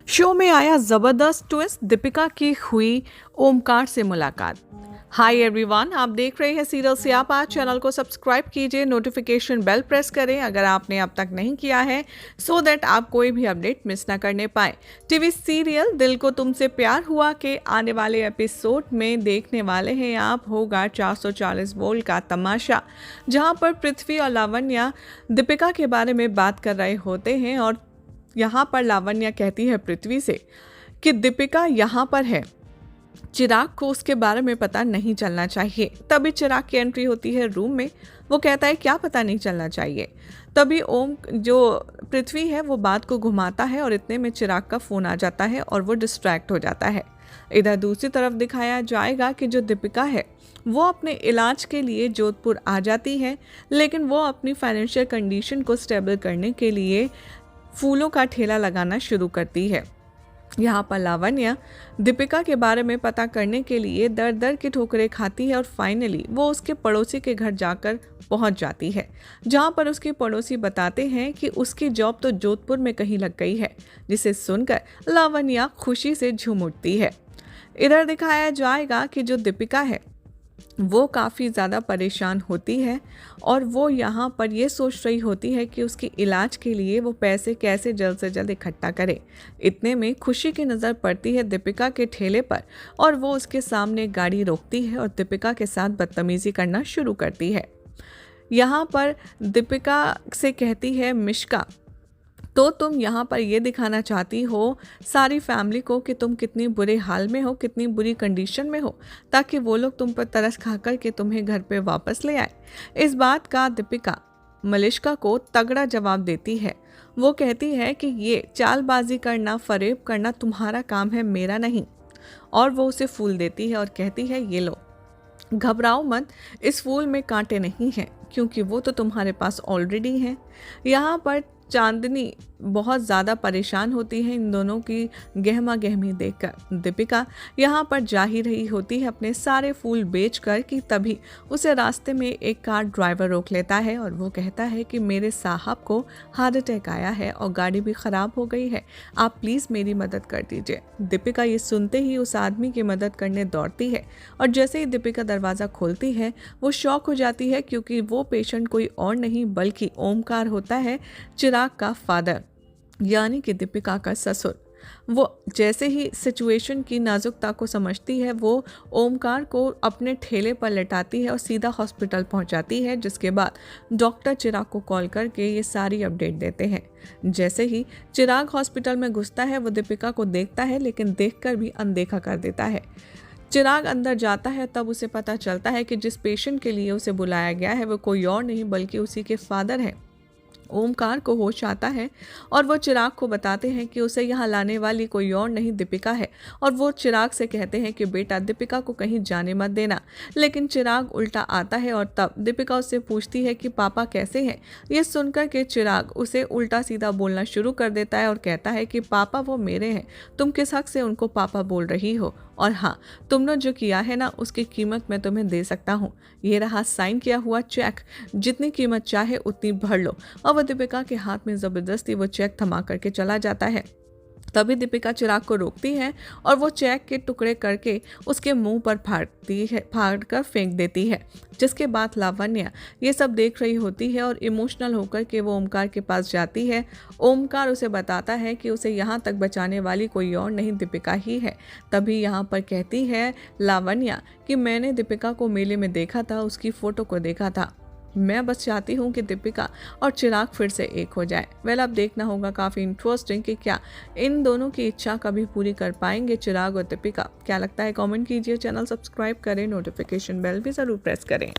Show में आया जबरदस्त ट्विस्ट, दीपिका की हुई ओमकार से मुलाकात। हाय एवरीवन, आप देख रहे हैं सीरियल सियापा। चैनल को सब्सक्राइब कीजिए, नोटिफिकेशन बेल प्रेस करें अगर आपने अब तक नहीं किया है, सो दैट आप कोई भी अपडेट मिस ना करने पाए। टीवी सीरियल दिल को तुमसे प्यार हुआ के आने वाले एपिसोड में देखने वाले हैं आप होगा 440 वोल्ट का तमाशा, जहां पर पृथ्वी और लावण्या दीपिका के बारे में बात कर रहे होते हैं और यहाँ पर लावण्या कहती है पृथ्वी से कि दीपिका यहाँ पर है, चिराग को उसके बारे में पता नहीं चलना चाहिए। तभी चिराग की एंट्री होती है रूम में। वो कहता है क्या पता नहीं चलना चाहिए। तभी ओम जो पृथ्वी है वो बात को घुमाता है और इतने में चिराग का फ़ोन आ जाता है और वो डिस्ट्रैक्ट हो जाता है। इधर दूसरी तरफ दिखाया जाएगा कि जो दीपिका है वो अपने इलाज के लिए जोधपुर आ जाती है, लेकिन वो अपनी फाइनेंशियल कंडीशन को स्टेबल करने के लिए फूलों का ठेला लगाना शुरू करती है। यहाँ पर लावण्या दीपिका के बारे में पता करने के लिए दर दर की ठोकरें खाती है और फाइनली वो उसके पड़ोसी के घर जाकर पहुँच जाती है, जहाँ पर उसके पड़ोसी बताते हैं कि उसकी जॉब तो जोधपुर में कहीं लग गई है, जिसे सुनकर लावण्या खुशी से झूम उठती है। इधर दिखाया जाएगा कि जो दीपिका है वो काफ़ी ज़्यादा परेशान होती है और वो यहाँ पर ये सोच रही होती है कि उसके इलाज के लिए वो पैसे कैसे जल्द से जल्द इकट्ठा करे। इतने में खुशी की नज़र पड़ती है दीपिका के ठेले पर और वो उसके सामने गाड़ी रोकती है और दीपिका के साथ बदतमीज़ी करना शुरू करती है। यहाँ पर दीपिका से कहती है मिश्का, तो तुम यहाँ पर ये दिखाना चाहती हो सारी फैमिली को कि तुम कितनी बुरे हाल में हो, कितनी बुरी कंडीशन में हो, ताकि वो लोग तुम पर तरस खा कर के तुम्हें घर पे वापस ले आए। इस बात का दीपिका मलिश्का को तगड़ा जवाब देती है। वो कहती है कि ये चालबाजी करना, फरेब करना तुम्हारा काम है, मेरा नहीं। और वो उसे फूल देती है और कहती है ये लो, घबराओ मत, इस फूल में कांटे नहीं हैं क्योंकि वो तो तुम्हारे पास ऑलरेडी हैं। यहाँ पर चांदनी बहुत ज़्यादा परेशान होती है इन दोनों की गहमा गहमी देखकर। दीपिका यहाँ पर जा ही रही होती है अपने सारे फूल बेचकर कि तभी उसे रास्ते में एक कार ड्राइवर रोक लेता है और वो कहता है कि मेरे साहब को हार्ट अटैक आया है और गाड़ी भी ख़राब हो गई है, आप प्लीज़ मेरी मदद कर दीजिए। दीपिका ये सुनते ही उस आदमी की मदद करने दौड़ती है और जैसे ही दीपिका दरवाज़ा खोलती है वो शॉक हो जाती है क्योंकि वो पेशेंट कोई और नहीं बल्कि ओमकार होता है, चिराग का फादर, यानी कि दीपिका का ससुर। वो जैसे ही सिचुएशन की नाजुकता को समझती है वो ओमकार को अपने ठेले पर लेटाती है और सीधा हॉस्पिटल पहुंचाती है, जिसके बाद डॉक्टर चिराग को कॉल करके ये सारी अपडेट देते हैं। जैसे ही चिराग हॉस्पिटल में घुसता है वो दीपिका को देखता है, लेकिन देखकर भी अनदेखा कर देता है। चिराग अंदर जाता है तब उसे पता चलता है कि जिस पेशेंट के लिए उसे बुलाया गया है वो कोई और नहीं बल्कि उसी के फादर हैं। ओमकार को होश आता है और वो चिराग को बताते हैं कि उसे यहाँ लाने वाली कोई और नहीं दीपिका है और वो चिराग से कहते हैं कि बेटा दीपिका को कहीं जाने मत देना। लेकिन चिराग उल्टा आता है और तब दीपिका उससे पूछती है कि पापा कैसे हैं। ये सुनकर के चिराग उसे उल्टा सीधा बोलना शुरू कर देता है और कहता है कि पापा वो मेरे हैं, तुम किस हक से उनको पापा बोल रही हो, और हाँ, तुमने जो किया है ना उसकी कीमत मैं तुम्हें दे सकता हूँ, ये रहा साइन किया हुआ चेक, जितनी कीमत चाहे उतनी भर लो। और वह दीपिका के हाथ में ज़बरदस्ती वो चेक थमा करके चला जाता है। तभी दीपिका चिराग को रोकती है और वो चेक के टुकड़े करके उसके मुंह पर फाड़ कर फेंक देती है, जिसके बाद लावण्या ये सब देख रही होती है और इमोशनल होकर के वो ओमकार के पास जाती है। ओमकार उसे बताता है कि उसे यहाँ तक बचाने वाली कोई और नहीं दीपिका ही है। तभी यहाँ पर कहती है लावण्या कि मैंने दीपिका को मेले में देखा था, उसकी फ़ोटो को देखा था, मैं बस चाहती हूँ कि दीपिका और चिराग फिर से एक हो जाए। वेल, अब देखना होगा, काफ़ी इंटरेस्टिंग कि क्या इन दोनों की इच्छा कभी पूरी कर पाएंगे चिराग और दीपिका। क्या लगता है कमेंट कीजिए, चैनल सब्सक्राइब करें, नोटिफिकेशन बेल भी ज़रूर प्रेस करें।